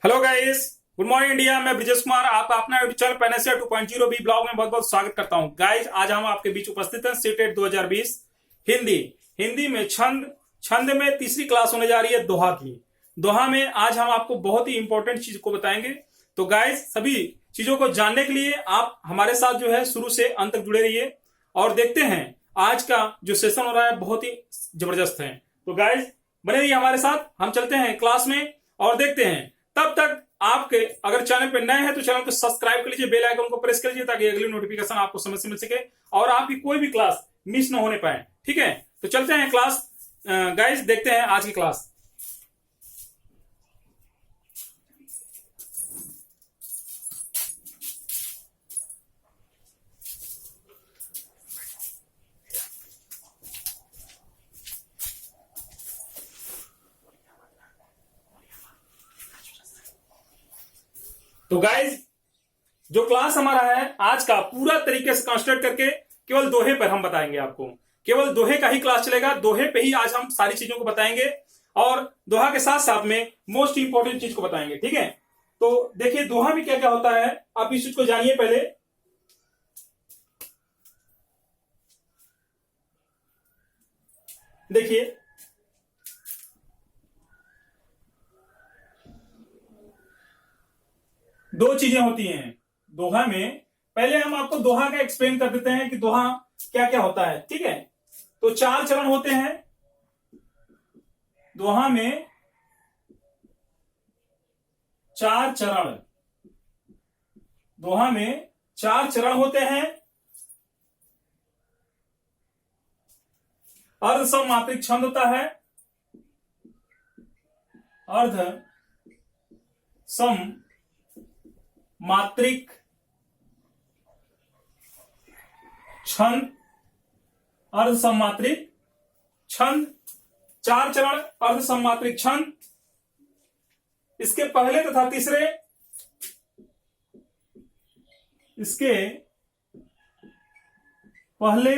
Hello guys, good morning India. मैं ब्रिजेश कुमार, आप अपना YouTube channel Panacea 2.0 B blog में बहुत बहुत स्वागत करता हूं। गाइस, आज हम आपके बीच उपस्थित हैं सीटेट 2020 हिंदी हिंदी में छंद छंद में तीसरी क्लास होने जा रही है दोहा की। दोहा में आज हम आपको बहुत ही इंपॉर्टेंट चीज को बताएंगे। तो गाइस, सभी चीजों को जानने के लिए आप हमारे साथ जो है शुरू से अंत तक जुड़े रहिए और देखते हैं आज का जो सेशन हो रहा है बहुत ही जबरदस्त है। तो गाइस, बने रहिए हमारे साथ, हम चलते हैं क्लास में और देखते हैं। तब तक आपके अगर चैनल पे नए हैं तो चैनल को सब्सक्राइब कर लीजिए, बेल आइकन को प्रेस कर लीजिए ताकि अगली नोटिफिकेशन आपको समय से मिल सके और आपकी कोई भी क्लास मिस ना होने पाए। ठीक है, तो चलते हैं क्लास। गाइस, देखते हैं आज की क्लास। तो गाइस, जो क्लास हमारा है आज का पूरा तरीके से कंस्ट्रक्ट करके केवल दोहे पर हम बताएंगे आपको। केवल दोहे का ही क्लास चलेगा, दोहे पे ही आज हम सारी चीजों को बताएंगे और दोहा के साथ साथ में मोस्ट इंपॉर्टेंट चीज को बताएंगे। ठीक है, तो देखिए दोहा में क्या क्या होता है, आप इस चीज को जानिए। पहले देखिए, दो चीजें होती हैं दोहा में। पहले हम आपको दोहा का एक्सप्लेन कर देते हैं कि दोहा क्या क्या होता है। ठीक है, तो 4 चरण होते हैं दोहा में। 4 चरण, दोहा में 4 चरण होते हैं। अर्ध सममात्रिक छंद होता है, अर्ध सम मात्रिक छंद, अर्ध सममात्रिक छंद। 4 चरण अर्ध सममात्रिक छंद। इसके पहले तथा तीसरे, इसके पहले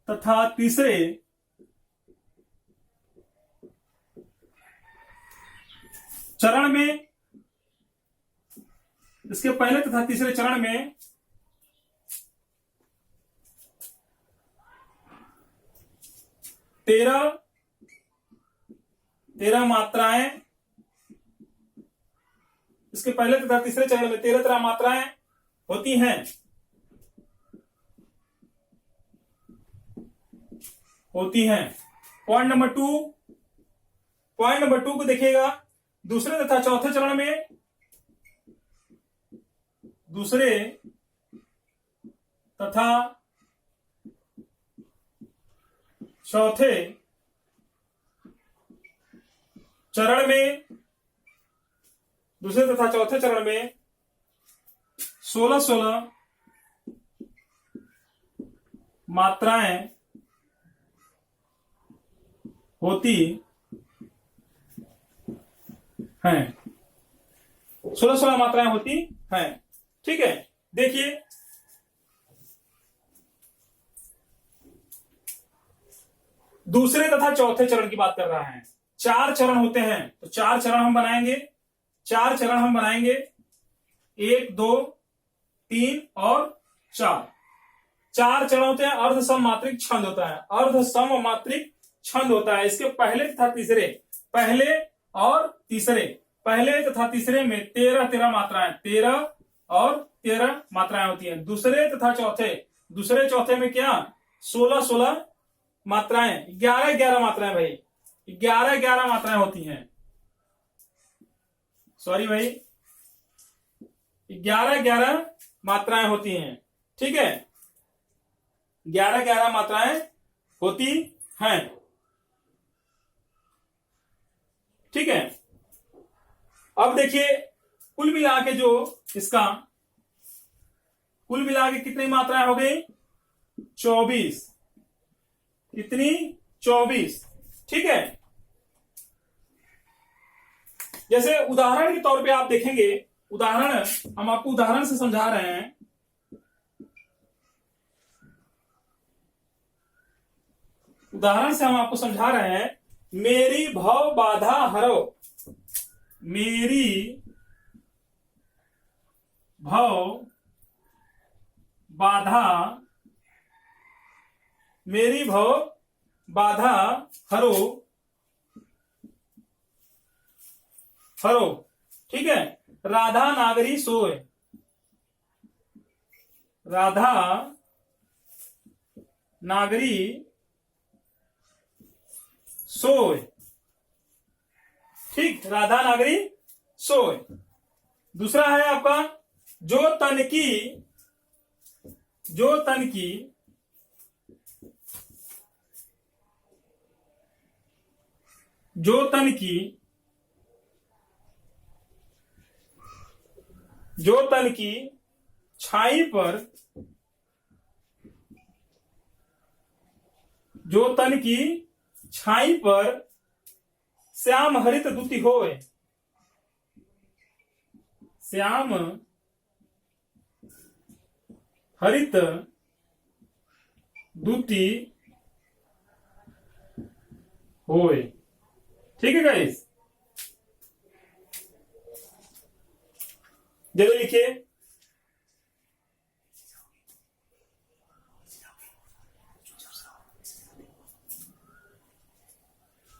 तथा तीसरे चरण में, इसके पहले तथा तीसरे चरण में 13 मात्राएं, इसके पहले तथा तीसरे चरण में 13 मात्राएं होती हैं, पॉइंट नंबर 2, को देखिएगा। दूसरे तथा चौथे चरण में, दूसरे तथा चौथे चरण में, दूसरे तथा चौथे चरण में 16 मात्राएं होती हैं, 16 मात्राएं होती हैं। ठीक है, देखिए दूसरे तथा चौथे चरण की बात कर रहा है। 4 चरण होते हैं, तो 4 चरण हम बनाएंगे। 4 चरण हम बनाएंगे, 1 2 3 और 4। 4 चरण होते हैं। अर्ध सम मात्रिक छंद होता है, अर्ध सम मात्रिक छंद होता है। इसके पहले तथा तीसरे, पहले और तीसरे, पहले तथा तीसरे में 13 मात्राएं, 13 और 13 मात्राएं होती हैं। दूसरे तथा चौथे, दूसरे चौथे में क्या 16 मात्राएं, 11 मात्राएं भाई, 11 मात्राएं होती हैं। सॉरी भाई, 11 मात्राएं होती हैं। ठीक है, 11 मात्राएं होती हैं। ठीक है, अब देखिए कुल मिला के जो इसका कुल मिला के कितनी मात्राएं हो गई, 24। कितनी, 24। ठीक है, जैसे उदाहरण के तौर पे आप देखेंगे, उदाहरण हम आपको उदाहरण से समझा रहे हैं। उदाहरण से हम आपको समझा रहे हैं। मेरी भव बाधा हरो, मेरी भव बाधा, मेरी भव बाधा हरो, हरो। ठीक है। राधा नागरी सोय, राधा नागरी सोय। ठीक, राधा नागरी सोय। दूसरा है आपका जो तन की, जो तन की जो तन की जो तन की छाई पर, जो तन की छाई पर श्याम हरित दूती होए, श्याम हरित दूती होए। ठीक है गाइस, जल्दी लिखिए।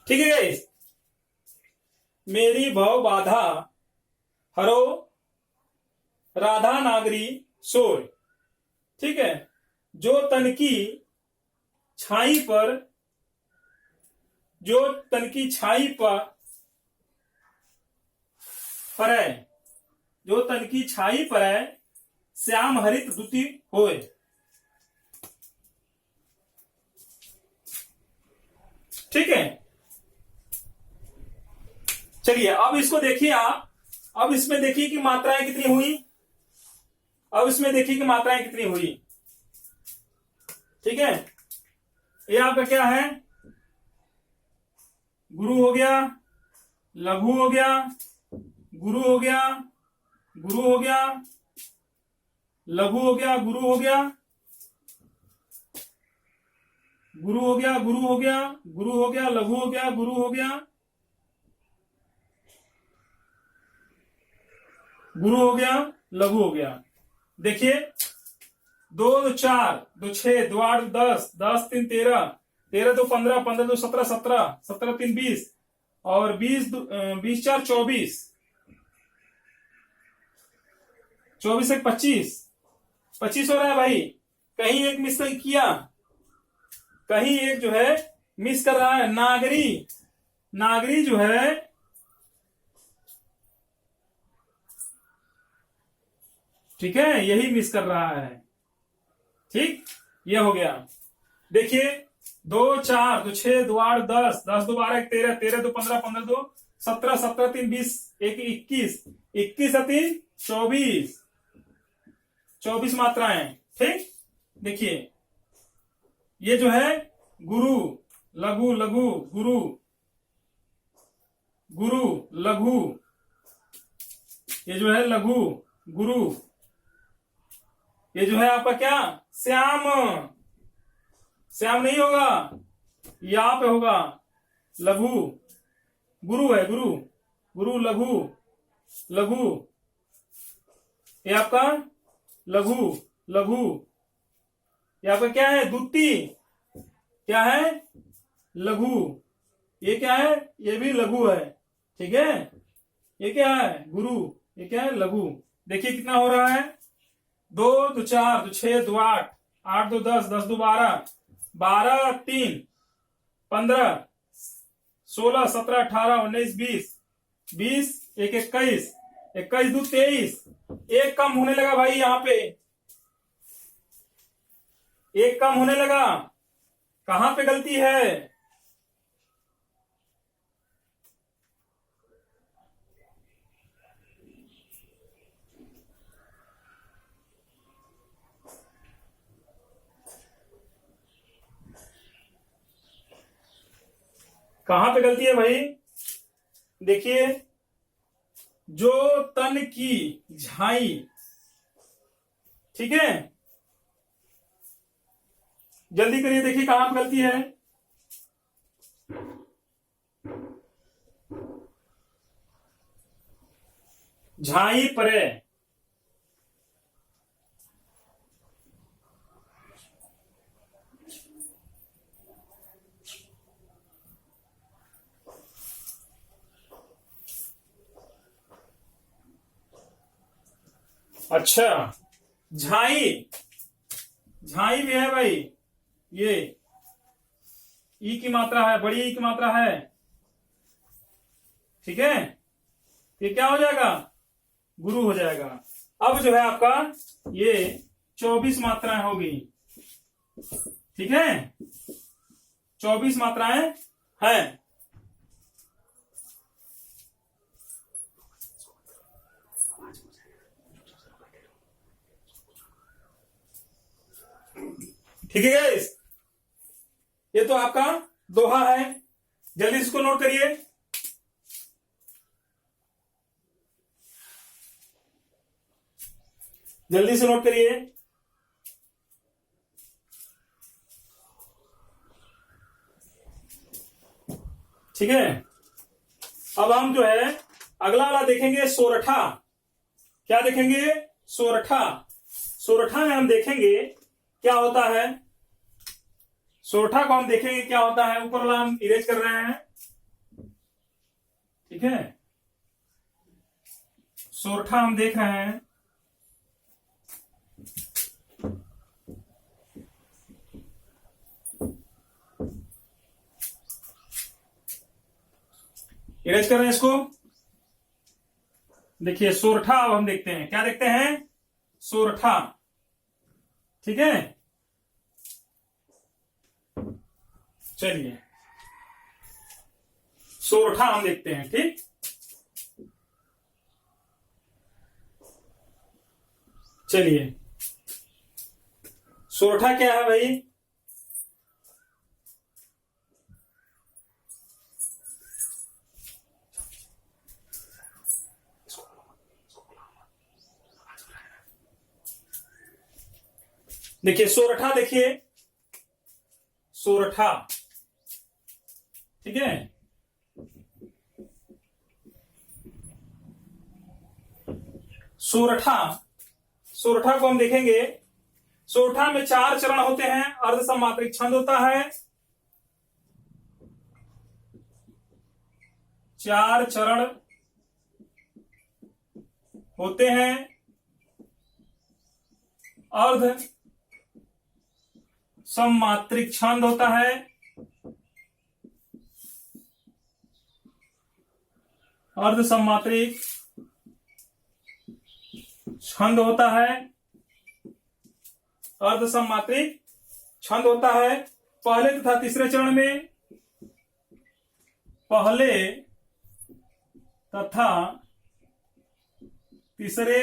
ठीक है गाइस, मेरी भव बाधा हरो, राधा नागरी सोय। ठीक है। जो तन की छाई पर, जो तन की छाई पर है, जो तन की छाई पर है श्याम हरित दूती होए। ठीक है। चलिए अब इसको देखिए आप, अब इसमें देखिए कि मात्राएं कितनी हुई, अब इसमें देखिए कि मात्राएं कितनी हुई। ठीक है। ये आपका क्या है, गुरु हो गया, लघु हो गया, गुरु हो गया, गुरु हो गया, लघु हो गया, गुरु हो गया, गुरु हो गया, गुरु हो गया, गुरु हो गया, लघु हो गया, गुरु हो गया, गुरु हो गया, लघु हो गया। देखिए 2 2 4 2 6 2 8 10 10 3 13 13 2 15 15 2 17 17 17 3 20 और 20 20 4 24 24 1 25 25 हो रहा है भाई। कहीं एक मिस किया, कहीं एक जो है मिस कर रहा है। नागरी, नागरी जो है ठीक है, यही मिस कर रहा है। ठीक, ये हो गया। देखिए 2 4 2 6 2 8 10 10 2 12 13 13 2 15 15 2 17 17 3 20 1 21 21 3 24 24 मात्राएं। ठीक, देखिए ये जो है गुरु, लघु, लघु, गुरु, गुरु, लघु, ये जो है लघु, गुरु, ये जो है आपका क्या, श्याम। श्याम नहीं होगा, यहाँ पे होगा लघु, गुरु है, गुरु, गुरु, लघु, लघु, ये आपका लघु, लघु, ये आपका क्या है, दूती, क्या है, लघु, ये क्या है, ये भी लघु है। ठीक है। ये क्या है, गुरु, ये क्या है, लघु। देखिए कितना हो रहा है, 2 2 4 2 6 2 8 8 2 10 10 2 12 12 3 15 16 17 18 19 20 20 1 21 21 2 23। एक कम होने लगा भाई, यहाँ पे एक कम होने लगा। कहां पे गलती है, कहां पे गलती है भाई। देखिए जो तन की झाई, ठीक है, जल्दी करिए, देखिए कहां पे गलती है। झाई परे। अच्छा, झाई, झाई भी है भाई। ये ई की मात्रा है, बड़ी ई की मात्रा है। ठीक है, ये क्या हो जाएगा? गुरु हो जाएगा। अब जो है आपका ये 24 मात्राएं होगी। ठीक है, 24 मात्राएं हैं। ठीक है गाइस, ये तो आपका दोहा है। जल्दी इसको नोट करिए। जल्दी से नोट करिए। ठीक है, अब हम जो है अगला वाला देखेंगे, सोरठा। क्या देखेंगे? सोरठा। सोरठा में हम देखेंगे क्या होता है। सोरठा को हम देखेंगे क्या होता है। ऊपर वाला हम इरेज कर रहे हैं। ठीक है, सोरठा हम देख रहे हैं। इरेज कर रहे हैं इसको। देखिए सोरठा, अब हम देखते हैं क्या देखते हैं। सोरठा। ठीक है, चलिए सोरठा हम देखते हैं। ठीक, चलिए सोरठा क्या है भाई? देखिए सोरठा, देखिए सोरठा। ठीक है, सोरठा। सोरठा को हम देखेंगे। सोरठा में 4 चरण होते हैं। अर्ध सम्मात्रिक छंद होता है। 4 चरण होते हैं। अर्ध सम्मात्रिक छंद होता है। अर्ध सम्मात्रिक छंद होता है। अर्ध सम्मात्रिक छंद होता है पहले तथा तीसरे चरण में। पहले तथा तीसरे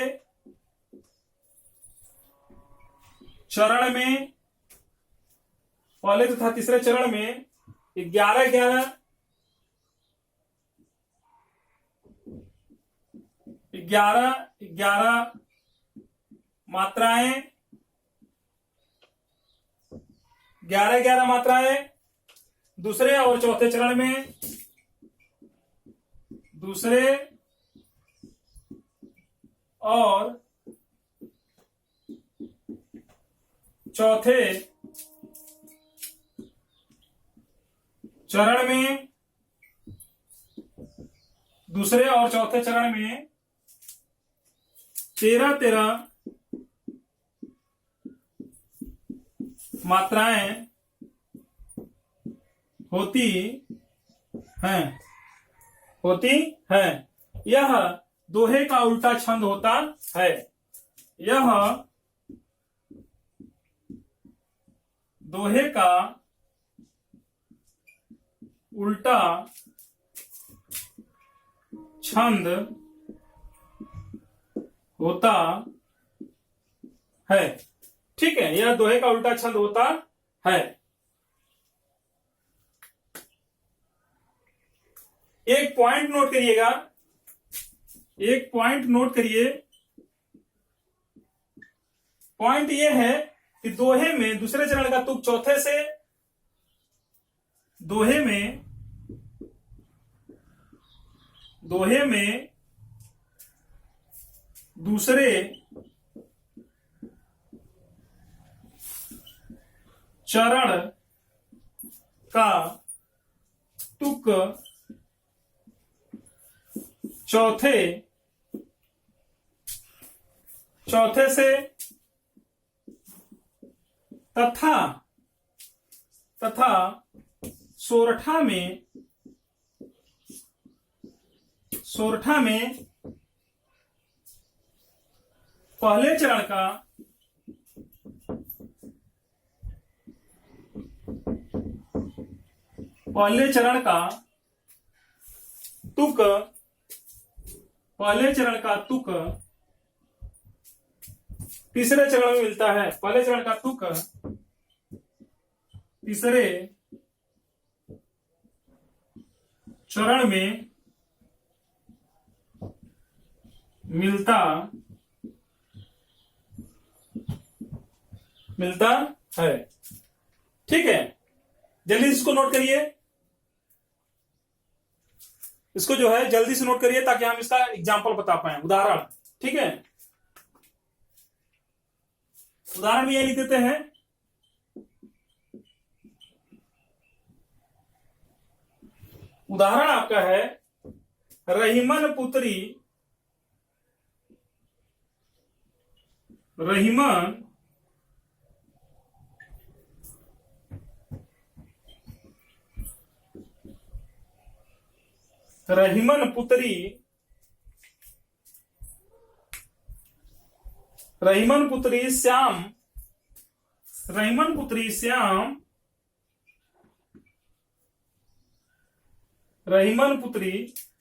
चरण में, पहले तथा तीसरे चरण में 11 मात्राएं, 11 मात्राएं। दूसरे और चौथे चरण में, दूसरे और चौथे चरण में, दूसरे और चौथे चरण में 13 मात्राएं होती हैं। होती हैं। यह दोहे का उल्टा छंद होता है। यह दोहे का उल्टा छंद होता है। ठीक है, यह दोहे का उल्टा छंद होता है। एक पॉइंट नोट करिएगा। एक पॉइंट नोट करिए। पॉइंट यह है कि दोहे में दूसरे चरण का तुक चौथे से, दोहे में दूसरे चरण का तुक चौथे से तथा सोरठा में पहले चरण का तुक तीसरे चरण में मिलता है। पहले चरण का तुक तीसरे चरण में मिलता है। ठीक है, जल्दी इसको नोट करिए, इसको जो है जल्दी से नोट करिए ताकि हम इसका एग्जाम्पल बता पाए, उदाहरण। ठीक है, उदाहरण में ये लिख देते हैं। उदाहरण आपका है रहीमन पुत्री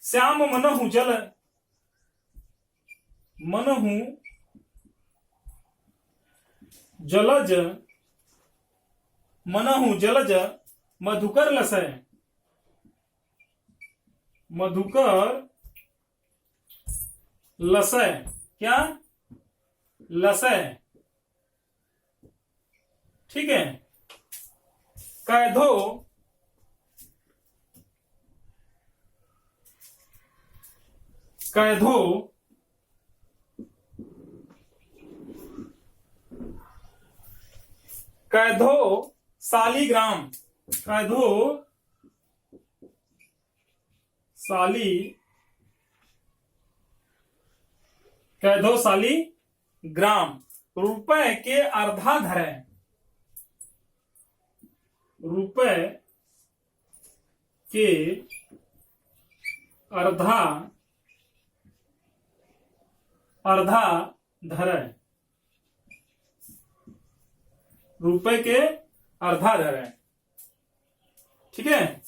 श्याम मनहु जलज मधुकर लसय क्या लसय। ठीक है, कैधो सालीग्राम रुपए के अर्धा धरे रुपए के अर्धा धरे। ठीक है,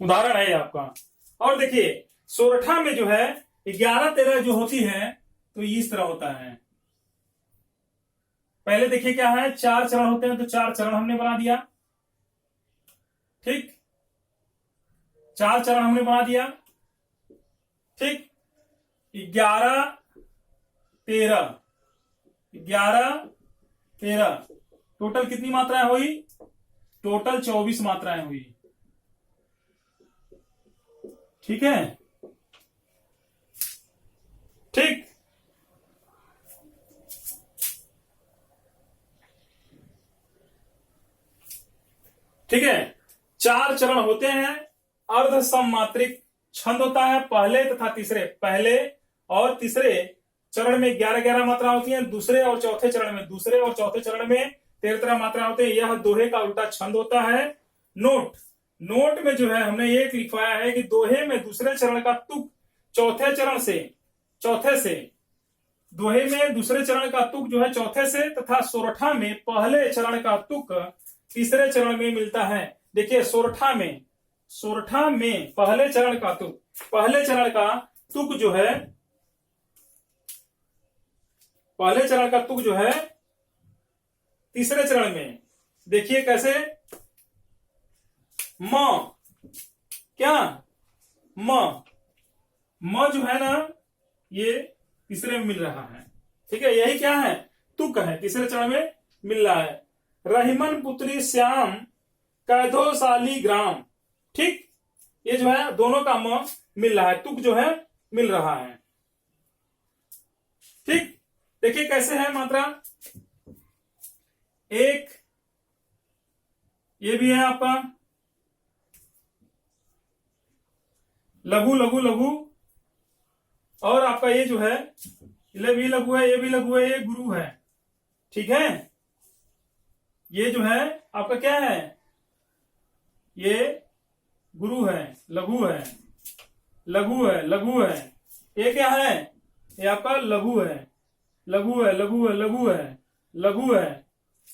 उदाहरण है आपका। और देखिए सोरठा में जो है 11-13 जो होती है तो इस तरह होता है। पहले देखिए क्या है, 4 चरण होते हैं तो 4 चरण हमने बना दिया। ठीक, 4 चरण हमने बना दिया। ठीक, 11-13 टोटल कितनी मात्राएं हुई? टोटल 24 मात्राएं हुई। ठीक है, ठीक, ठीक है। 4 चरण होते हैं। अर्ध सममात्रिक छंद होता है पहले तथा तीसरे। पहले और तीसरे चरण में 11-11 मात्रा होती हैं। दूसरे और चौथे चरण में 13-13 मात्रा होते हैं। यह दोहे का उल्टा छंद होता है। नोट में जो है हमने ये लिखवाया है कि दोहे में दूसरे चरण का तुक दोहे में दूसरे चरण का तुक जो है चौथे से तथा सोरठा में पहले चरण का तुक तीसरे चरण में मिलता है। देखिए सोरठा में पहले चरण का तुक जो है तीसरे चरण में, देखिए कैसे, म जो है ना ये तीसरे में मिल रहा है। ठीक है, यही क्या है, तुक है, तीसरे चरण में मिल रहा है। रहीमन पुत्री श्याम कैधो साली ग्राम, ठीक, ये जो है दोनों का म मिल रहा है, तुक जो है मिल रहा है। ठीक, देखिए कैसे है मात्रा। एक, ये भी है आपका लघु लघु लघु, और आपका ये जो है ये भी लघु है, ये भी लघु है, ये गुरु है। ठीक है, ये जो है आपका क्या है, ये गुरु है, लघु है, लघु है, लघु है। ये क्या है, ये आपका लघु है, लघु है, लघु है, लघु है, लघु है।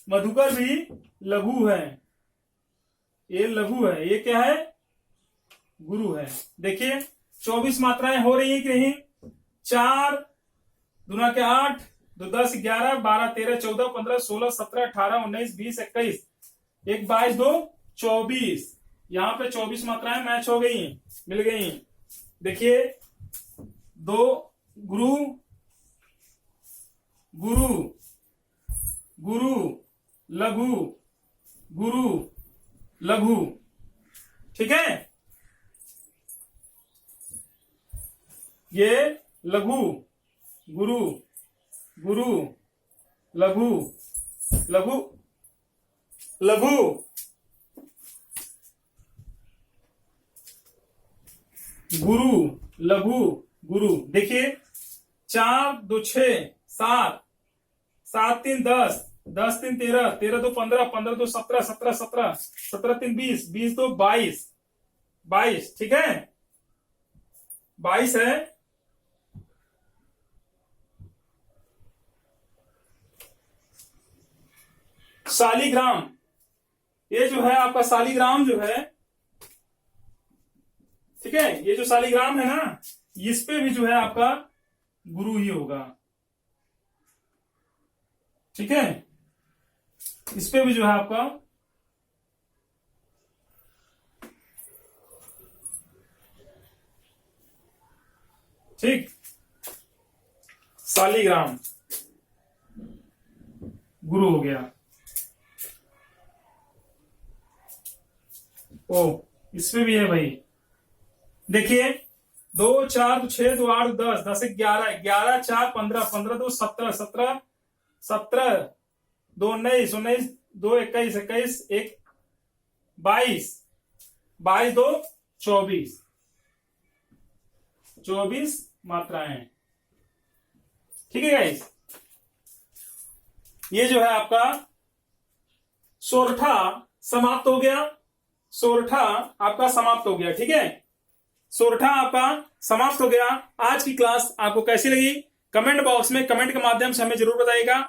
मधुकर भी लघु है, ये लघु है, ये क्या है, गुरु है। देखिए 24 मात्राएं हो रही है कि नहीं। 4 दूना के 8, 2 10 11 12 13 14 15 16 17 18 19 20 21, 1 22 2 24। यहां पे 24 मात्राएं मैच हो गई, मिल गई। देखिए 2 गुरु गुरु गुरु लघु गुरु लघु। ठीक है, ये लघु गुरु गुरु लघु लघु लघु गुरु लघु गुरु। देखिए 4 2 6 7 7 3 10 10 3 13 13 2 15 15 2 17 17 17 17 3 20 20 2 22 22। ठीक है, 22 है। शालिग्राम, ये जो है आपका शालिग्राम जो है, ठीक है, ये जो शालिग्राम है ना, इस पे भी जो है आपका गुरु ही होगा। ठीक है, इस पे भी जो है आपका ठीक, शालिग्राम गुरु हो गया। ओ, इसमें भी है भाई। देखिए 2 4 6 2 8 10 10 11 11 4 15 15 2 17 17 17 2 19 19 2 21 21 1 22 22 2 24 24 मात्राएं। ठीक है गाइस, ये जो है आपका सोरठा समाप्त हो गया। सोरठा आपका समाप्त हो गया। ठीक है, सोरठा आपका समाप्त हो गया। आज की क्लास आपको कैसी लगी कमेंट बॉक्स में कमेंट के माध्यम से हमें जरूर बताइएगा।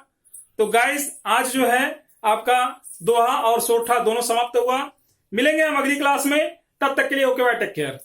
तो गाइस आज जो है आपका दोहा और सोरठा दोनों समाप्त हुआ। मिलेंगे हम अगली क्लास में, तब तक के लिए ओके बाय, टेक केयर।